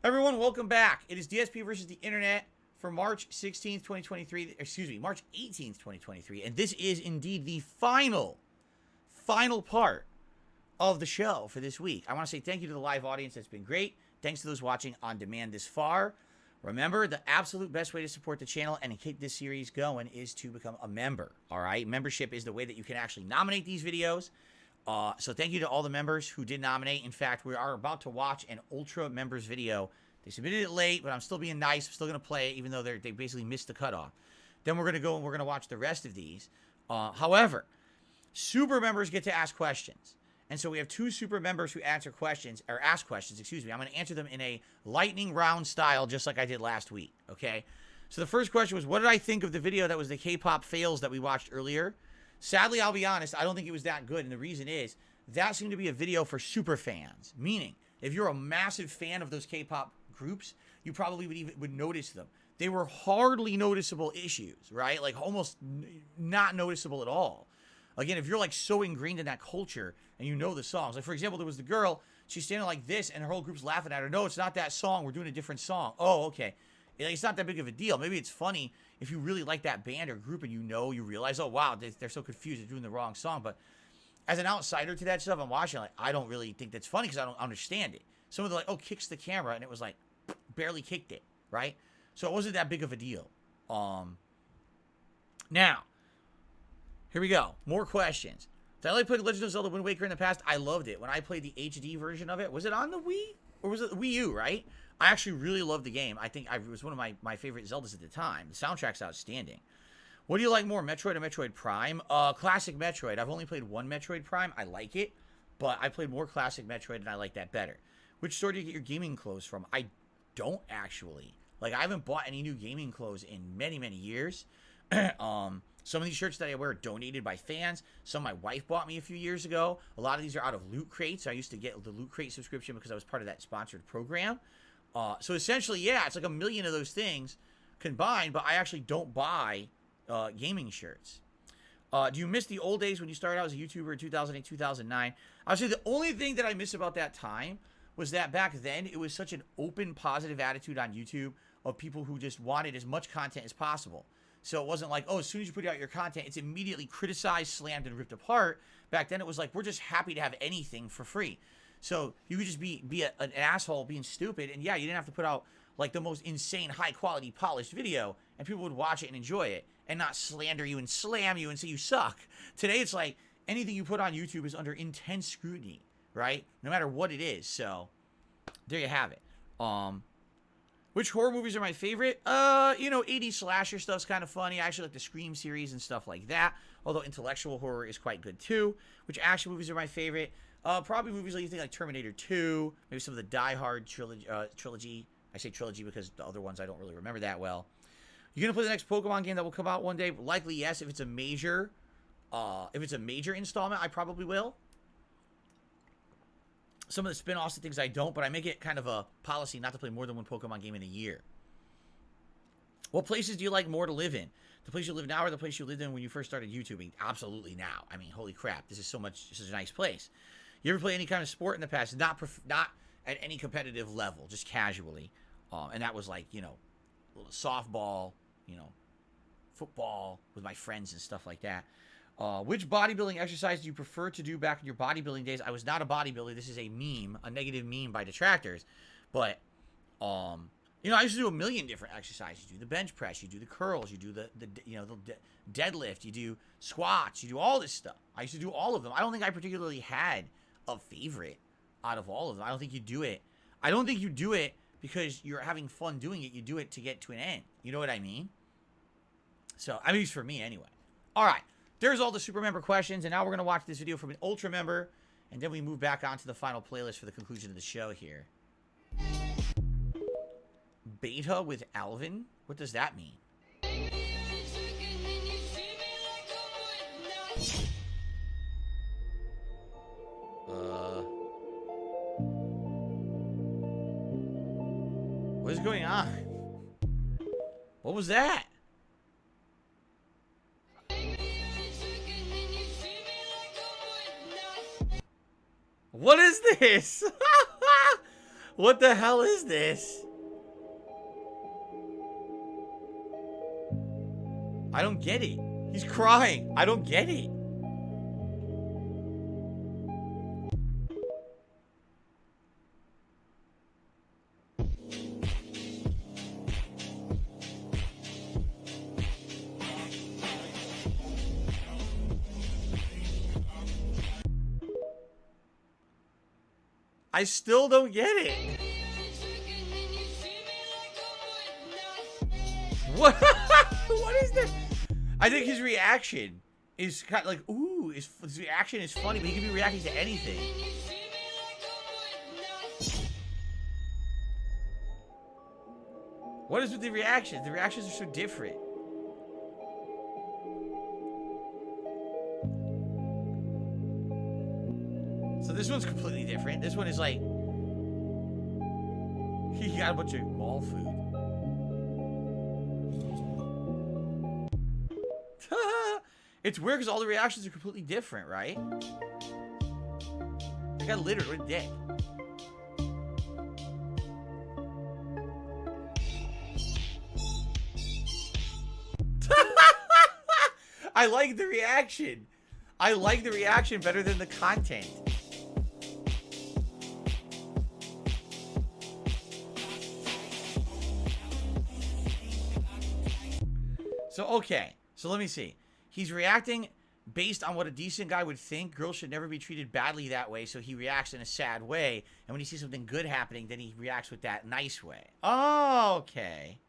Everyone, welcome back. It is DSP versus the Internet for March 16th, 2023. Excuse me, March 18th, 2023. And this is indeed the final part of the show for this week. I want to say thank you to the live audience. That's been great. Thanks to those watching on demand this far. Remember, the absolute best way to support the channel and keep this series going is to become a member. All right? Membership is the way that you can actually nominate these videos. So thank you to all the members who did nominate. In fact, we are about to watch an Ultra members video. They submitted it late, but I'm still being nice. I'm still going to play it, even though they basically missed the cutoff. Then we're going to go and we're going to watch the rest of these. However, super members get to ask questions. And so we have two super members who answer questions, or ask questions, excuse me. I'm going to answer them in a lightning round style, just like I did last week, okay? So the first question was, what did I think of the video that was the K-pop fails that we watched earlier? Sadly, I'll be honest, I don't think it was that good, and the reason is, that seemed to be a video for super fans. Meaning, if you're a massive fan of those K-pop groups, you probably would notice them. They were hardly noticeable issues, right? Like, almost not noticeable at all. Again, if you're like so ingrained in that culture and you know the songs. Like, for example, there was the girl, she's standing like this and her whole group's laughing at her. No, it's not that song. We're doing a different song. Oh, okay. It's not that big of a deal. Maybe it's funny if you really like that band or group and you realize, oh, wow, they're so confused. They're doing the wrong song. But as an outsider to that stuff, I'm watching, like, I don't really think that's funny because I don't understand it. Some of them like, oh, kicks the camera. And it was like, barely kicked it, right? So it wasn't that big of a deal. Now, here we go. More questions. Did I like playing Legend of Zelda Wind Waker in the past? I loved it. When I played the HD version of it, was it on the Wii? Or was it the Wii U, right? I actually really loved the game. I think it was one of my favorite Zeldas at the time. The soundtrack's outstanding. What do you like more, Metroid or Metroid Prime? Classic Metroid. I've only played one Metroid Prime. I like it, but I played more Classic Metroid, and I like that better. Which store do you get your gaming clothes from? I don't actually. Like, I haven't bought any new gaming clothes in many, many years. Some of these shirts that I wear are donated by fans. Some my wife bought me a few years ago. A lot of these are out of Loot Crates. I used to get the Loot Crate subscription because I was part of that sponsored program. So essentially, yeah, it's like a million of those things combined, but I actually don't buy gaming shirts. Do you miss the old days when you started out as a YouTuber in 2008, 2009? I would say the only thing that I miss about that time was that back then it was such an open, positive attitude on YouTube of people who just wanted as much content as possible. So it wasn't like, oh, as soon as you put out your content, it's immediately criticized, slammed, and ripped apart. Back then, it was like, we're just happy to have anything for free. So you could just be an asshole being stupid, and yeah, you didn't have to put out like the most insane, high-quality, polished video, and people would watch it and enjoy it, and not slander you and slam you and say you suck. Today, it's like, anything you put on YouTube is under intense scrutiny, right? No matter what it is. So there you have it. Which horror movies are my favorite? 80s slasher stuff's kind of funny. I actually like the Scream series and stuff like that. Although intellectual horror is quite good too. Which action movies are my favorite? Probably movies like you think like Terminator 2. Maybe some of the Die Hard trilogy. I say trilogy because the other ones I don't really remember that well. You gonna play the next Pokemon game that will come out one day? Likely yes. If it's a major installment, I probably will. Some of the spin-offs and things I don't, but I make it kind of a policy not to play more than one Pokemon game in a year. What places do you like more to live in? The place you live now or the place you lived in when you first started YouTubing? Absolutely now. I mean, holy crap, this is such a nice place. You ever play any kind of sport in the past? Not at any competitive level, just casually. And that was like, softball, football with my friends and stuff like that. Which bodybuilding exercise do you prefer to do back in your bodybuilding days? I was not a bodybuilder. This is a meme, a negative meme by detractors. But, I used to do a million different exercises. You do the bench press, you do the curls, you do the deadlift, you do squats, you do all this stuff. I used to do all of them. I don't think I particularly had a favorite out of all of them. I don't think you do it. I don't think you do it because you're having fun doing it. You do it to get to an end. You know what I mean? So, at least for me anyway. All right. There's all the super member questions, and now we're going to watch this video from an ultra member, and then we move back on to the final playlist for the conclusion of the show here. Beta with Alvin? What does that mean? What is going on? What was that? What is this? What the hell is this? I don't get it. He's crying. I don't get it. I still don't get it. What? What is this? I think his reaction is kind of like, ooh, his reaction is funny, but he can be reacting to anything. What is with the reactions? The reactions are so different. So this one's completely different. This one is like, he got a bunch of mall food. It's weird because all the reactions are completely different, right? I got littered with dick. I like the reaction. I like the reaction better than the content. So, okay. So, let me see. He's reacting based on what a decent guy would think. Girls should never be treated badly that way, so he reacts in a sad way. And when he sees something good happening, then he reacts with that nice way. Oh, okay.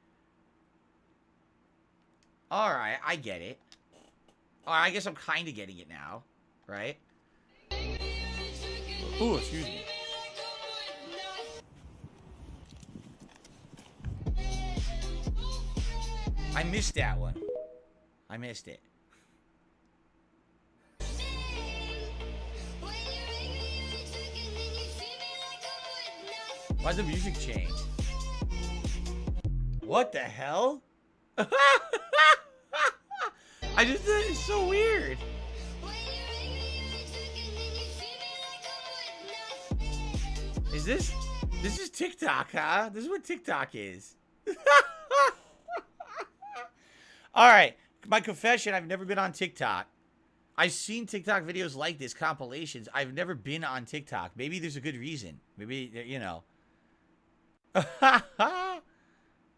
Alright, I get it. Alright, I guess I'm kind of getting it now. Right? Ooh, excuse me. I missed that one. I missed it. Why'd the music change? What the hell? I just thought it's so weird. Is this is TikTok, huh? This is what TikTok is. All right, my confession, I've never been on TikTok. I've seen TikTok videos like this, compilations. I've never been on TikTok. Maybe there's a good reason. Maybe, you know.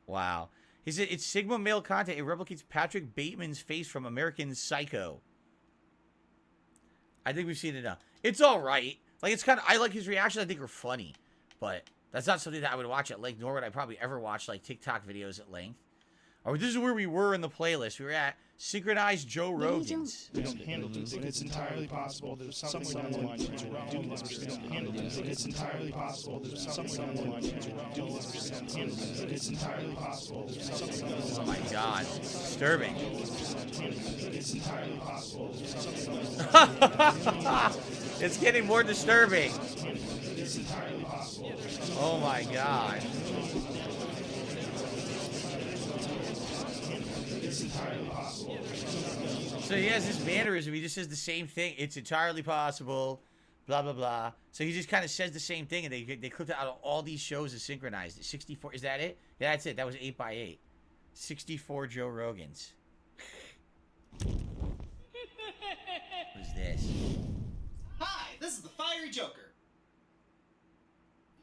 Wow. He said, it's Sigma male content. It replicates Patrick Bateman's face from American Psycho. I think we've seen it now. It's all right. Like, it's kind of, I like his reactions. I think are funny. But that's not something that I would watch at length, nor would I probably ever watch, like, TikTok videos at length. Or this is where we were in the playlist. We were at Synchronized Joe Rogan's. We don't handle this, and it's entirely possible that somewhere down the line you do this. We don't handle this, and it's entirely possible that somewhere down the line you do this. It's entirely possible that somewhere down the line. Oh my God, disturbing. It's entirely possible. It's getting more disturbing. It's entirely possible. Oh my God. So he has this mannerism. He just says the same thing. It's entirely possible. Blah, blah, blah. So he just kind of says the same thing, and they clipped it out of all these shows and synchronized it. 64. Is that it? Yeah, that's it. That was 8x8. 64 Joe Rogans. What is this? Hi, this is the Fiery Joker.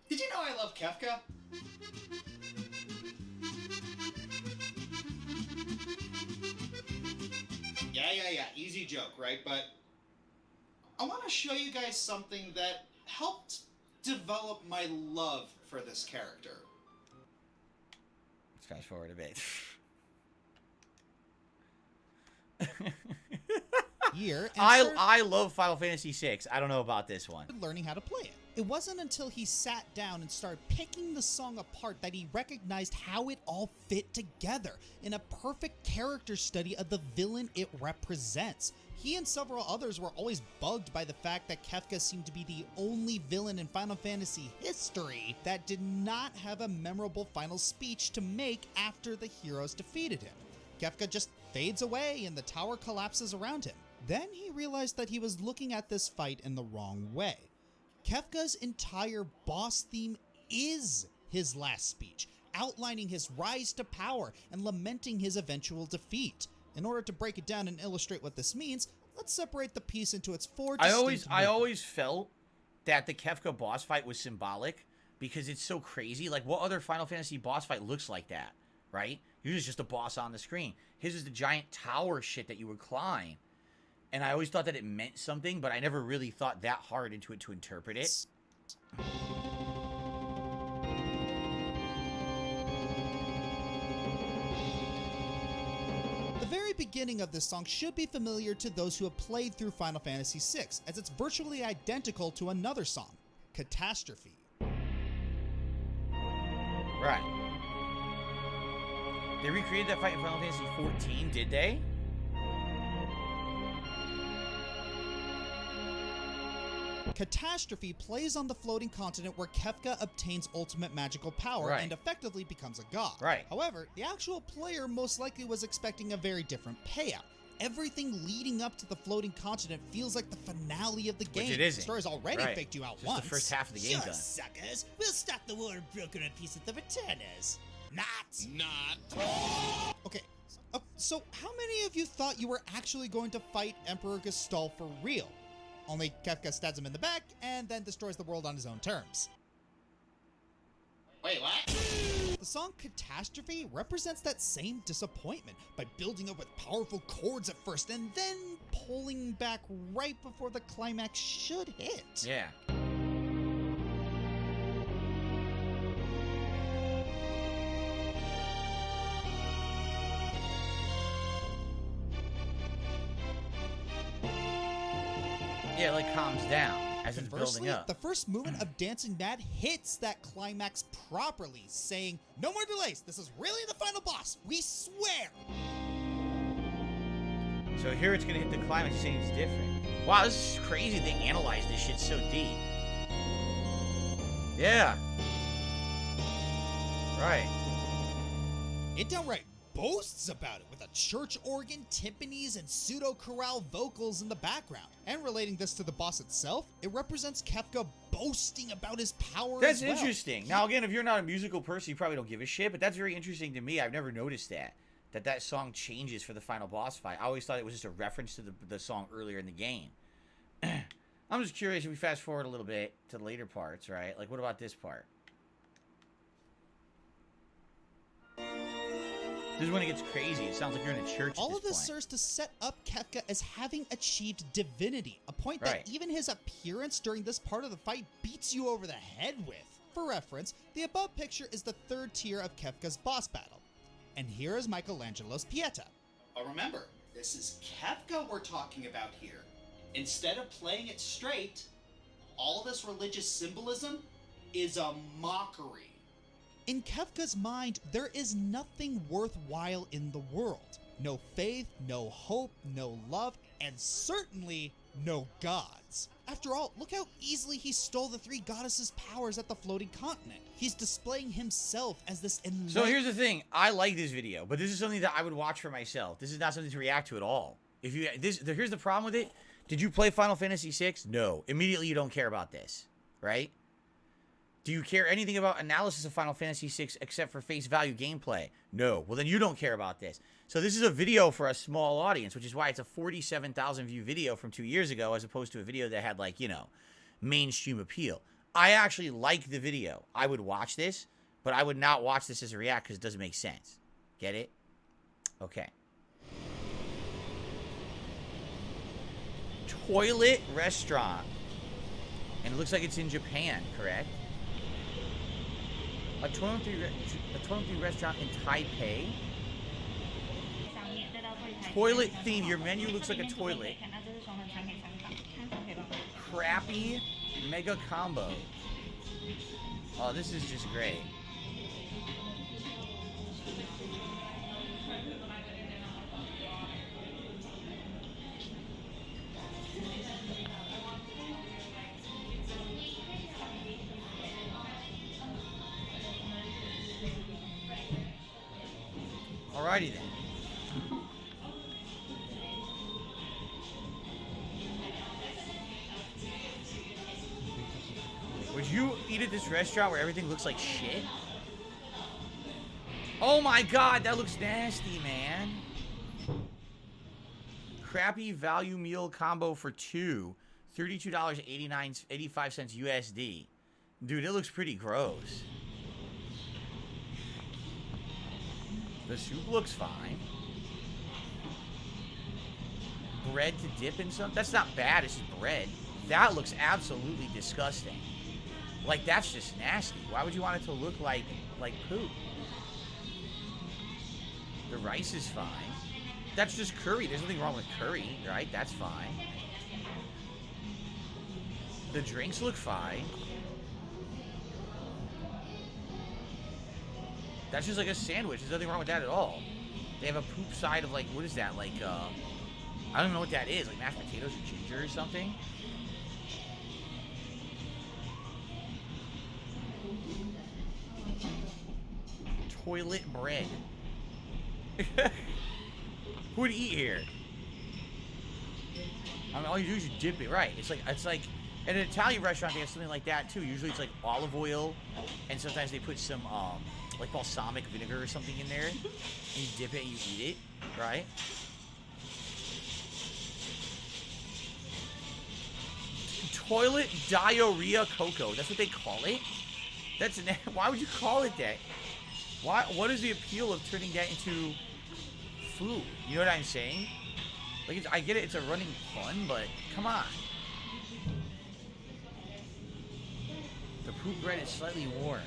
Did you know I love Kefka? Yeah, easy joke, right? But I want to show you guys something that helped develop my love for this character. Let's fast forward a bit. I love Final Fantasy VI. I don't know about this one. Learning how to play it. It wasn't until he sat down and started picking the song apart that he recognized how it all fit together in a perfect character study of the villain it represents. He and several others were always bugged by the fact that Kefka seemed to be the only villain in Final Fantasy history that did not have a memorable final speech to make after the heroes defeated him. Kefka just fades away and the tower collapses around him. Then he realized that he was looking at this fight in the wrong way. Kefka's entire boss theme is his last speech, outlining his rise to power and lamenting his eventual defeat. In order to break it down and illustrate what this means, let's separate the piece into its four distinct I always felt that the Kefka boss fight was symbolic because it's so crazy. Like, what other Final Fantasy boss fight looks like that, right? Usually it's just a boss on the screen. His is the giant tower shit that you would climb. And I always thought that it meant something, but I never really thought that hard into it to interpret it. The very beginning of this song should be familiar to those who have played through Final Fantasy VI, as it's virtually identical to another song, Catastrophe. Right. They recreated that fight in Final Fantasy XIV, did they? Catastrophe plays on the floating continent where Kefka obtains ultimate magical power and effectively becomes a god. Right. However, the actual player most likely was expecting a very different payout. Everything leading up to the floating continent feels like the finale of the game. Which it isn't. The story's already faked you out just once. the first half of the game Sure, done. suckers. We'll stop the war and broker a piece of the returners. Not. Okay, so how many of you thought you were actually going to fight Emperor Gestalt for real? Only Kefka stabs him in the back and then destroys the world on his own terms. Wait, what? The song Catastrophe represents that same disappointment by building up with powerful chords at first and then pulling back right before the climax should hit. Yeah. Yeah, it like calms down as it's building Conversely, up. the first movement of Dancing Mad hits that climax properly, saying, "No more delays, this is really the final boss, we swear!" So here it's gonna hit the climax, saying it's different. Wow, this is crazy. They analyzed this shit so deep. Yeah. Right. It downright boasts about it with a church organ, timpanis, and pseudo-chorale vocals in the background. And relating this to the boss itself, it represents Kefka boasting about his power That's as well. interesting. Now, again, if you're not a musical person, you probably don't give a shit, but that's very interesting to me. I've never noticed that song changes for the final boss fight. I always thought it was just a reference to the song earlier in the game. I'm just curious if we fast forward a little bit to the later parts, right? Like, what about this part? This is when it gets crazy. It sounds like you're in a church All at of this point. serves to set up Kefka as having achieved divinity, a point Right. that even his appearance during this part of the fight beats you over the head with. For reference, the above picture is the third tier of Kefka's boss battle. And here is Michelangelo's Pieta. But remember, this is Kefka we're talking about here. Instead of playing it straight, all this religious symbolism is a mockery. In Kefka's mind, there is nothing worthwhile in the world. No faith, no hope, no love, and certainly no gods. After all, look how easily he stole the three goddesses' powers at the floating continent. He's displaying himself as this enlightened... So here's the thing. I like this video, but this is something that I would watch for myself. This is not something to react to at all. Here's the problem with it. Did you play Final Fantasy VI? No. Immediately you don't care about this, right? Do you care anything about analysis of Final Fantasy VI except for face value gameplay? No. Well, then you don't care about this. So this is a video for a small audience, which is why it's a 47,000 view video from 2 years ago as opposed to a video that had, like, you know, mainstream appeal. I actually like the video. I would watch this, but I would not watch this as a react because it doesn't make sense. Get it? Okay. Toilet restaurant. And it looks like it's in Japan, correct? A toilet restaurant in Taipei. Toilet theme. Your menu looks like a toilet. Crappy mega combo. Oh, this is just great. Alrighty then. Would you eat at this this restaurant where everything looks like shit? Oh my god, that looks nasty, man. Crappy value meal combo for two. $32.85 USD. Dude, it looks pretty gross. The soup looks fine. Bread to dip in something? That's not bad, it's just bread. That looks absolutely disgusting. Like, that's just nasty. Why would you want it to look like poop? The rice is fine. That's just curry. There's nothing wrong with curry, right? That's fine. The drinks look fine. That's just like a sandwich. There's nothing wrong with that at all. They have a poop side of, like, what is that? Like, I don't know what that is. Like mashed potatoes or ginger or something? Toilet bread. Who would eat here? I mean, all you do is you dip it, right? It's like at an Italian restaurant they have something like that too. Usually it's like olive oil, and sometimes they put some like balsamic vinegar or something in there, and you dip it and you eat it, right? Toilet diarrhea cocoa. That's what they call it. That's why would you call it that? Why? What is the appeal of turning that into food? You know what I'm saying? Like, I get it, it's a running pun, but come on. The poop bread is slightly warm.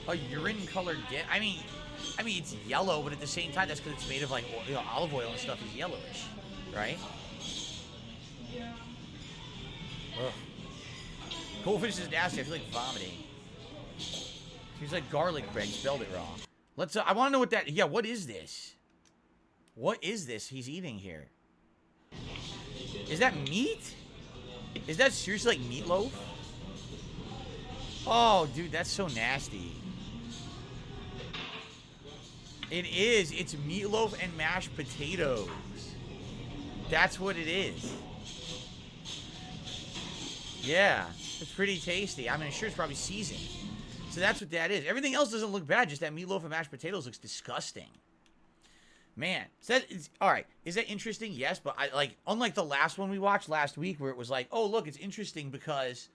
A urine-colored dip. I mean, it's yellow, but at the same time, that's because it's made of like olive oil and stuff is yellowish, right? Ugh. Goldfish is nasty. I feel like vomiting. Seems like garlic bread. You spelled it wrong. Let's. I want to know what that. Yeah, what is this? What is this he's eating here? Is that meat? Is that seriously like meatloaf? Oh, dude, that's so nasty. It is. It's meatloaf and mashed potatoes. That's what it is. Yeah, it's pretty tasty. I mean, sure, it's probably seasoned. So that's what that is. Everything else doesn't look bad. Just that meatloaf and mashed potatoes looks disgusting. Man, so all right. Is that interesting? Yes, but I like unlike the last one we watched last week, where it was like, oh look, it's interesting because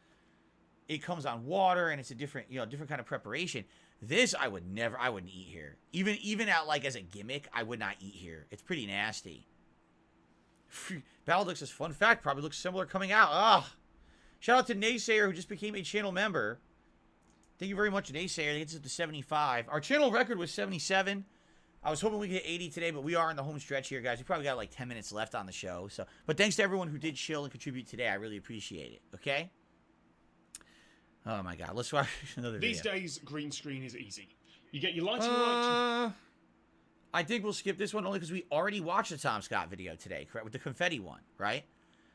it comes on water and it's a different, different kind of preparation. This I wouldn't eat here. Even at like as a gimmick, I would not eat here. It's pretty nasty. Balladux is fun fact. Probably looks similar coming out. Ah, shout out to Naysayer who just became a channel member. Thank you very much, Naysayer. That gets us to 75. Our channel record was 77. I was hoping we could hit 80 today, but we are in the home stretch here, guys. We probably got like 10 minutes left on the show. But thanks to everyone who did chill and contribute today. I really appreciate it. Okay? Oh my God. Let's watch another video. These days, green screen is easy. You get your lighting right. I think we'll skip this one only because we already watched the Tom Scott video today, correct? With the confetti one, right?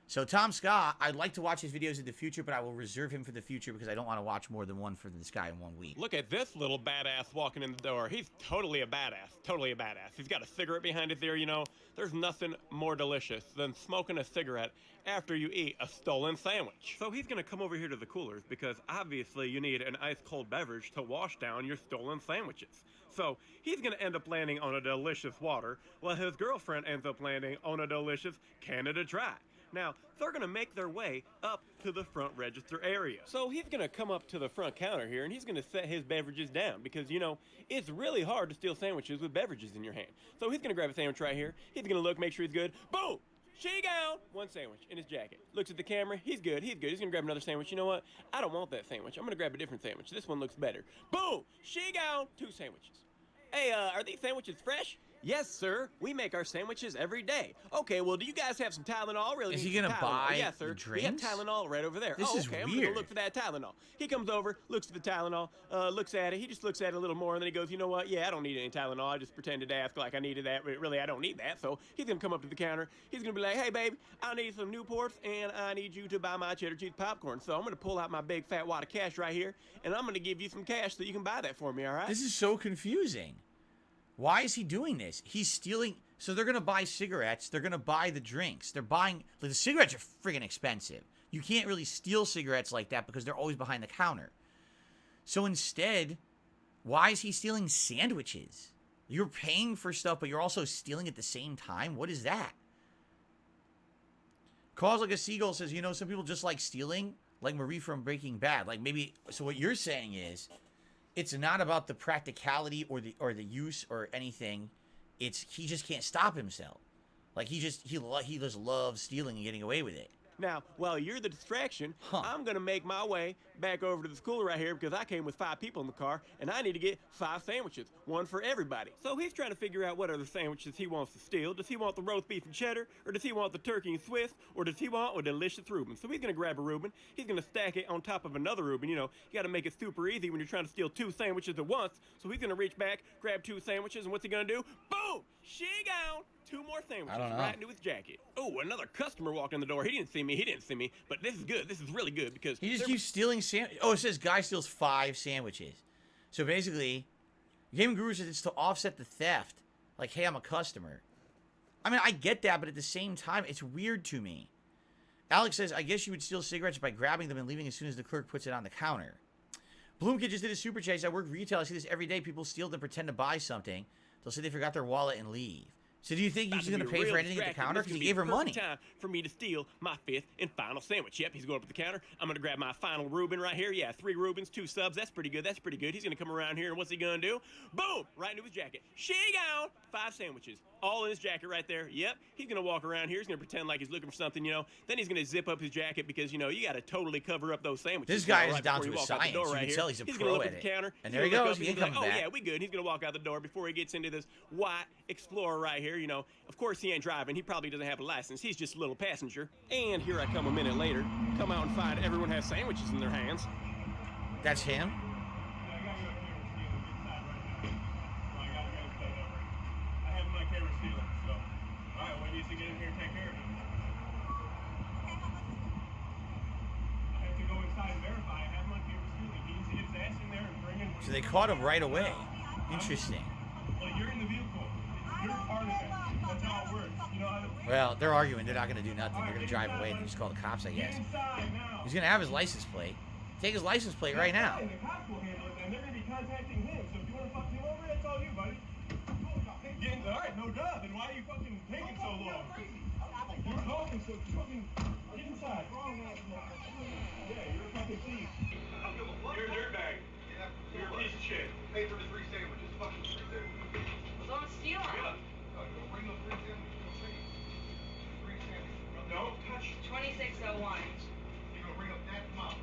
So Tom Scott, I'd like to watch his videos in the future, but I will reserve him for the future because I don't want to watch more than one for this guy in 1 week. Look at this little badass walking in the door. He's totally a badass. Totally a badass. He's got a cigarette behind his ear, There's nothing more delicious than smoking a cigarette after you eat a stolen sandwich. So he's going to come over here to the coolers because obviously you need an ice-cold beverage to wash down your stolen sandwiches. So he's going to end up landing on a delicious water while his girlfriend ends up landing on a delicious Canada Dry. Now, they're going to make their way up to the front register area. So he's going to come up to the front counter here, and he's going to set his beverages down because, it's really hard to steal sandwiches with beverages in your hand. So he's going to grab a sandwich right here. He's going to look, make sure he's good. Boom! She down! One sandwich in his jacket. Looks at the camera. He's good. He's good. He's going to grab another sandwich. You know what? I don't want that sandwich. I'm going to grab a different sandwich. This one looks better. Boom! She down! 2 sandwiches. Hey, are these sandwiches fresh? Yes, sir. We make our sandwiches every day. Okay, well, do you guys have some Tylenol? Really? Is he gonna buy yes, sir. drinks? We have Tylenol right over there. This is okay. weird. I'm gonna look for that Tylenol. He comes over, looks at the Tylenol, looks at it. He just looks at it a little more, and then he goes, you know what? Yeah, I don't need any Tylenol. I just pretended to ask like I needed that, but really I don't need that. So he's gonna come up to the counter. He's gonna be like, hey, babe, I need some Newports, and I need you to buy my cheddar cheese popcorn. So I'm gonna pull out my big fat wad of cash right here, and I'm gonna give you some cash so you can buy that for me. All right? This is so confusing. Why is he doing this? He's stealing. So they're going to buy cigarettes. They're going to buy the drinks. They're buying... Like, the cigarettes are friggin' expensive. You can't really steal cigarettes like that because they're always behind the counter. So instead, why is he stealing sandwiches? You're paying for stuff, but you're also stealing at the same time? What is that? Calls Like a Seagull says, you know, some people just like stealing, like Marie from Breaking Bad. Like, maybe... So what you're saying is, it's not about the practicality or the use or anything. It's he just can't stop himself. Like, he just loves stealing and getting away with it. Now, while you're the distraction, I'm gonna make my way back over to the school right here because I came with 5 people in the car and I need to get 5 sandwiches, one for everybody. So he's trying to figure out what other sandwiches he wants to steal. Does he want the roast beef and cheddar, or does he want the turkey and Swiss, or does he want a delicious Reuben? So he's gonna grab a Reuben, he's gonna stack it on top of another Reuben. You know, you gotta make it super easy when you're trying to steal 2 sandwiches at once. So he's gonna reach back, grab 2 sandwiches, and what's he gonna do? Boom! She gone! 2 more sandwiches right into his jacket. Oh, another customer walked in the door. He didn't see me, but this is good. This is really good because he just keeps stealing Oh, it says guy steals 5 sandwiches. So basically, Game Guru says it's to offset the theft. Like, hey, I'm a customer. I mean, I get that, but at the same time, it's weird to me. Alex says, I guess you would steal cigarettes by grabbing them and leaving as soon as the clerk puts it on the counter. Bloomkid just did a super chat. I work retail. I see this every day. People steal them, pretend to buy something. They'll say they forgot their wallet and leave. So do you think he's going to pay for anything at the counter? Because he gave her money. Time for me to steal my 5th and final sandwich. Yep, he's going up to the counter. I'm going to grab my final Reuben right here. Yeah, 3 Reubens, 2 subs. That's pretty good. That's pretty good. He's going to come around here, and what's he going to do? Boom! Right into his jacket. She gone! 5 sandwiches. All in his jacket right there. Yep. He's going to walk around here. He's going to pretend like he's looking for something, you know. Then he's going to zip up his jacket because, you know, you got to totally cover up those sandwiches. This guy right is down to his science. You can tell he's a pro at it. And there he goes. He ain't coming back. Oh, yeah, we good. He's going to walk out the door before he gets into this white Explorer right here, you know. Of course, he ain't driving. He probably doesn't have a license. He's just a little passenger. And here I come a minute later. Come out and find everyone has sandwiches in their hands. That's him? So they caught him right away. Interesting. Well, you're in the vehicle. You're part of it. That's how it works. You know how to... Well, they're arguing. They're not going to do nothing. They're going to drive away and just call the cops, I guess. He's going to have his license plate. Take his license plate right now. The cops will handle it, and they're going to be contacting him. So if you want to fuck him over, that's all you, buddy. All right, no duh. Then why are you fucking taking so long? You're talking so fucking... Get inside. Yeah, you're a fucking thief. You're a dirtbag. You're a piece of shit. Pay for the 3 sandwiches. Fucking 3 sandwiches. Don't steal them. Bring the 3 sandwiches. 3 sandwiches. Don't touch. 2601. You're gonna bring up that mom.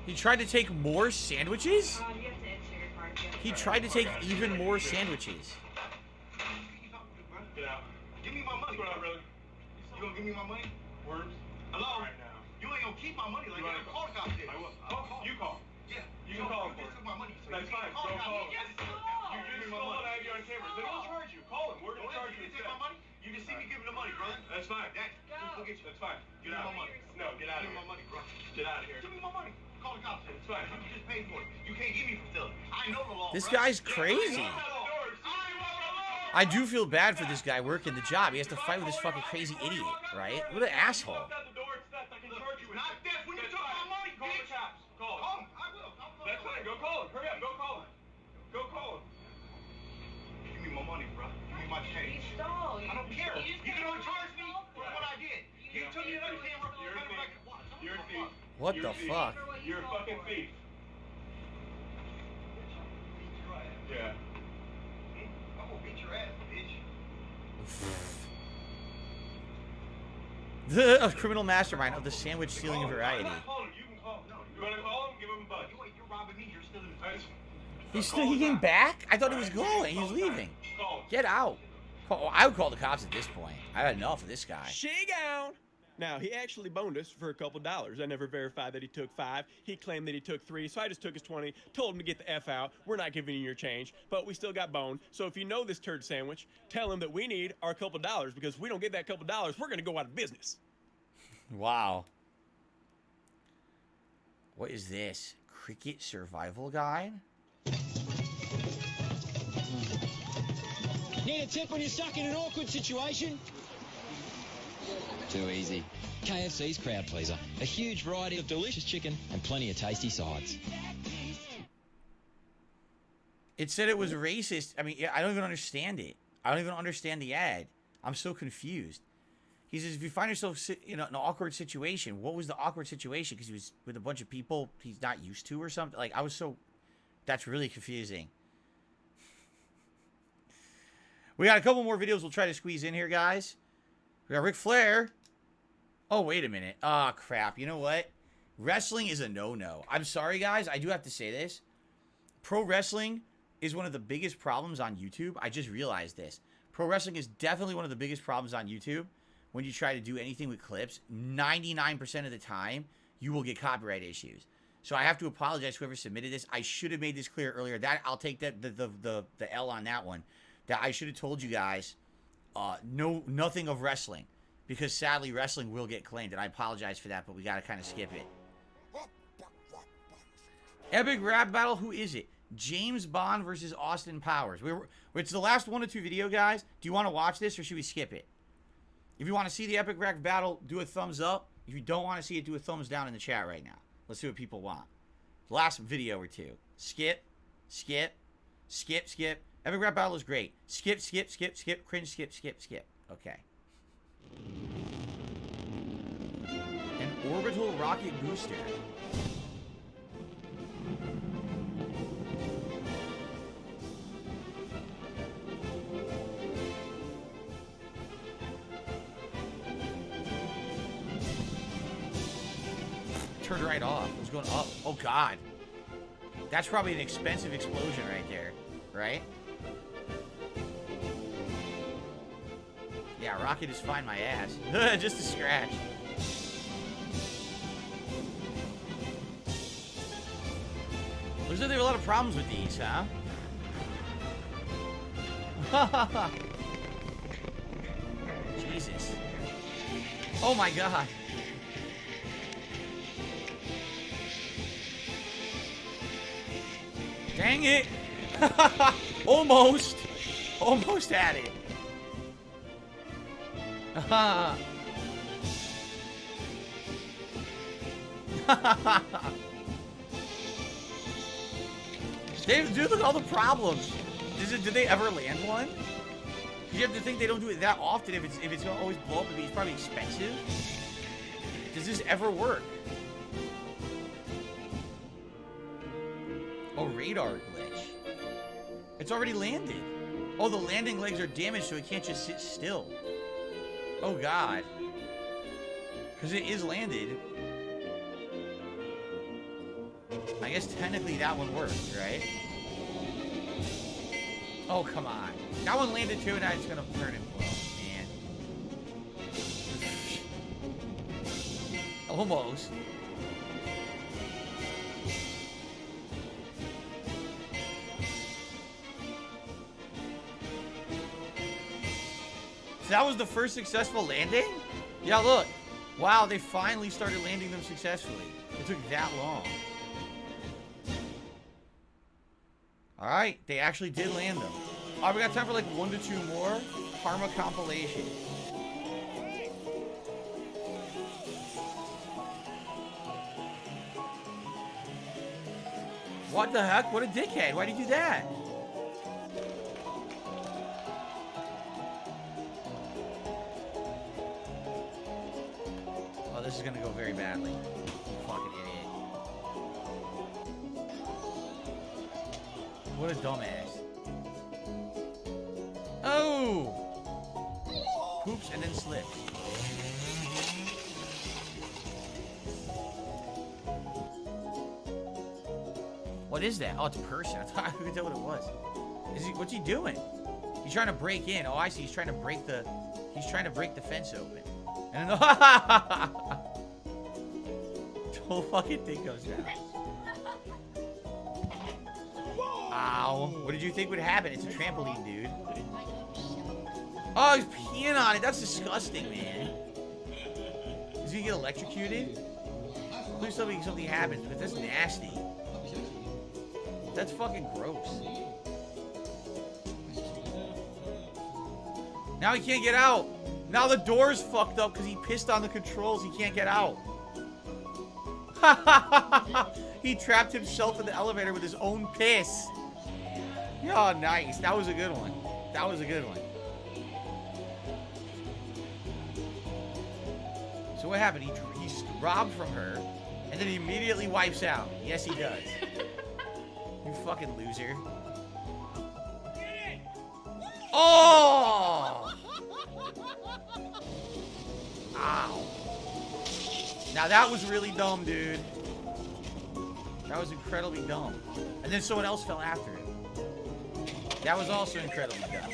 He tried to take more sandwiches? You have to enter your card. He tried to take even more sandwiches. Get out. Give me my money. What's going on, brother? You gonna give me my money? Worms? Hello? Right now. You ain't gonna keep my money like that. Call the cops. I will. You call. Yeah. You can call him You for just it. took my money. So That's you fine. can't Go call him. You You just stole it. I have you on camera. Then we'll charge you. Call him. We're gonna charge you You take instead. my money? You can see me giving the money, brother. That's fine. That's fine. Get out. No, get out of Give me here. my money, bro. Get out of here. Give me my money. Call the cops. It's fine. You just paid for it. You can't give me for stealing. I know the law. This bro. guy's crazy. I do feel bad for this guy working the job. He has to fight with this fucking crazy idiot, right? What an asshole. Walk out the door. It's theft. I can charge you with Not it. that when you That's took my fine. money, Call the bitch. cops. Call Call him. him. I will. That's fine. Go call him. Hurry up. Go call him. Go call him. Give me my money, bro. Give me my You change. stole. I don't care. You You can only charge me for what I did. You took me another camera. You're a thief. You're a thief. What You're the a thief. fuck? You're a fucking thief. Yeah. I'm gonna beat your ass, bitch. The criminal mastermind of the sandwich stealing Call him. variety. I'm not calling him. You can call him. You want to call him? Give him a buzz. You're robbing me. You're stealing the I just- He came back? I thought he was going. He was leaving. Call him. Get out. I would call the cops at this point. I had enough of this guy. She gone! Now, he actually boned us for a couple dollars. I never verified that he took 5. He claimed that he took 3, so I just took his 20, told him to get the F out. We're not giving you your change, but we still got boned. So if you know this turd sandwich, tell him that we need our couple dollars, because if we don't get that couple dollars, we're going to go out of business. Wow. What is this? Cricket survival guide? Need a tip when you're stuck in an awkward situation? Too easy. KFC's Crowd Pleaser. A huge variety of delicious chicken and plenty of tasty sides. It said it was racist. I mean, I don't even understand it. I don't even understand the ad. I'm so confused. He says, if you find yourself in an awkward situation, what was the awkward situation? Because he was with a bunch of people he's not used to or something? Like, I was so... That's really confusing. We got a couple more videos we'll try to squeeze in here, guys. We got Ric Flair. Oh, wait a minute. Ah, crap. You know what? Wrestling is a no-no. I'm sorry, guys. I do have to say this. Pro wrestling is one of the biggest problems on YouTube. I just realized this. Pro wrestling is definitely one of the biggest problems on YouTube. When you try to do anything with clips, 99% of the time, you will get copyright issues. So I have to apologize to whoever submitted this. I should have made this clear earlier. That I'll take the L on that one. That I should have told you guys, nothing of wrestling, because sadly wrestling will get claimed, and I apologize for that. But we got to kind of skip it. Epic rap battle. Who is it? James Bond versus Austin Powers. It's the last 1 or 2 video, guys. Do you want to watch this or should we skip it? If you want to see the epic rap battle, do a thumbs up. If you don't want to see it, do a thumbs down in the chat right now. Let's see what people want. Last video or 2. Skip, skip, skip, skip. Epic rap battle is great. Skip, skip, skip, skip. Cringe, skip, skip, skip. Okay. An orbital rocket booster. Turned right off. It was going up. Oh, God. That's probably an expensive explosion right there. Right? Yeah, rocket is fine my ass. Just a scratch. Looks like there are a lot of problems with these, huh? Jesus. Oh, my God. Dang it! Almost! Almost had it. Dude, look at all the problems. Did they ever land one? You have to think they don't do it that often if it's gonna always blow up. It's probably expensive. Does this ever work? Oh, radar glitch. It's already landed. Oh, the landing legs are damaged, so it can't just sit still. Oh, God. Because it is landed. I guess technically that one worked, right? Oh, come on. That one landed too, and now it's going to turn and blow. Man. Almost. So that was the first successful landing? Yeah, look. Wow, they finally started landing them successfully. It took that long. Alright, they actually did land them. Alright, we got time for like 1 to 2 more. Karma compilation. What the heck? What a dickhead. Why'd he do that? This is gonna go very badly. Fucking idiot. What a dumbass. Oh! Poops and then slips. What is that? Oh, it's a person. I couldn't tell what it was. What's he doing? He's trying to break in. Oh, I see. He's trying to break the fence open. And then the whole fucking thing goes down. Ow. What did you think would happen? It's a trampoline, dude. Oh, he's peeing on it. That's disgusting, man. Is he gonna get electrocuted? Please tell me something happens, because that's nasty. That's fucking gross. Now he can't get out. Now the door's fucked up because he pissed on the controls. He can't get out. He trapped himself in the elevator with his own piss. Oh, nice. That was a good one. That was a good one. So what happened? He's robbed from her, and then he immediately wipes out. Yes, he does. You fucking loser. Oh! Ow. Now that was really dumb, dude. That was incredibly dumb. And then someone else fell after him. That was also incredibly dumb.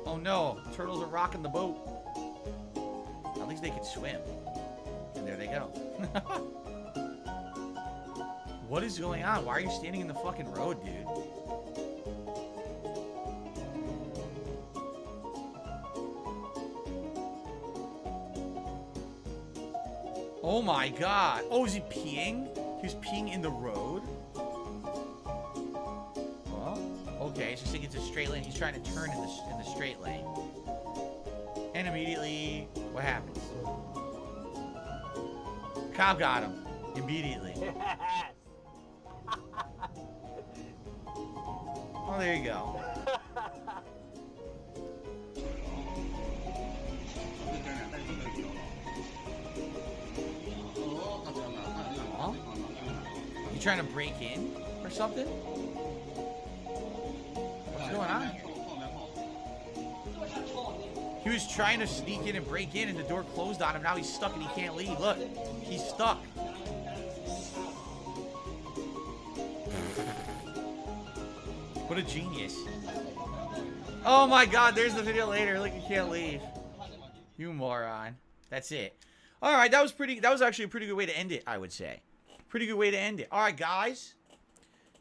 Oh no, turtles are rocking the boat. At least they can swim. And there they go. What is going on? Why are you standing in the fucking road, dude? Oh my god. Oh, is he peeing? He was peeing in the road? Well, okay, so think it's a straight lane. He's trying to turn in the straight lane. And immediately, what happens? Cop got him. Immediately. Oh, there you go. Huh? You trying to break in or something? What's going on here? He was trying to sneak in and break in, and the door closed on him. Now he's stuck and he can't leave. Look, he's stuck. What a genius. Oh my god, there's the video later. Look, you can't leave. You moron. That's it. Alright, that was actually a pretty good way to end it, I would say. Pretty good way to end it. Alright, guys.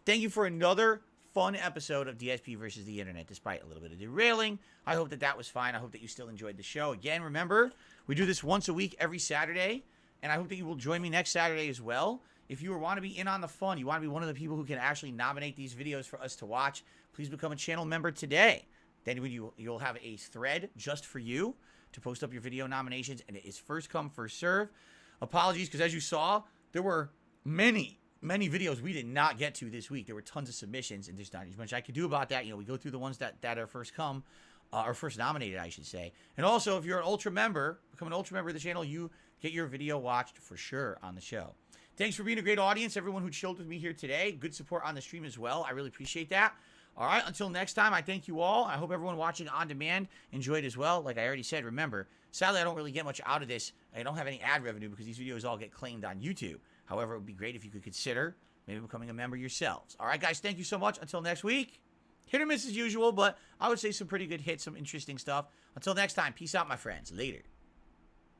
Thank you for another fun episode of DSP versus the Internet, despite a little bit of derailing. I hope that was fine. I hope that you still enjoyed the show. Again, remember, we do this once a week every Saturday, and I hope that you will join me next Saturday as well. If you want to be in on the fun, you want to be one of the people who can actually nominate these videos for us to watch, please become a channel member today. Then you'll have a thread just for you to post up your video nominations, and it is first come, first serve. Apologies, because as you saw, there were many videos we did not get to this week. There were tons of submissions, and there's not as much I could do about that. You know, we go through the ones that are first come, or first nominated, I should say. And also, if you're an Ultra member, become an Ultra member of the channel, you get your video watched for sure on the show. Thanks for being a great audience, everyone who chilled with me here today. Good support on the stream as well. I really appreciate that. All right, until next time, I thank you all. I hope everyone watching on demand enjoyed as well. Like I already said, remember, sadly, I don't really get much out of this. I don't have any ad revenue because these videos all get claimed on YouTube. However, it would be great if you could consider maybe becoming a member yourselves. All right, guys, thank you so much. Until next week, hit or miss as usual, but I would say some pretty good hits, some interesting stuff. Until next time, peace out, my friends. Later.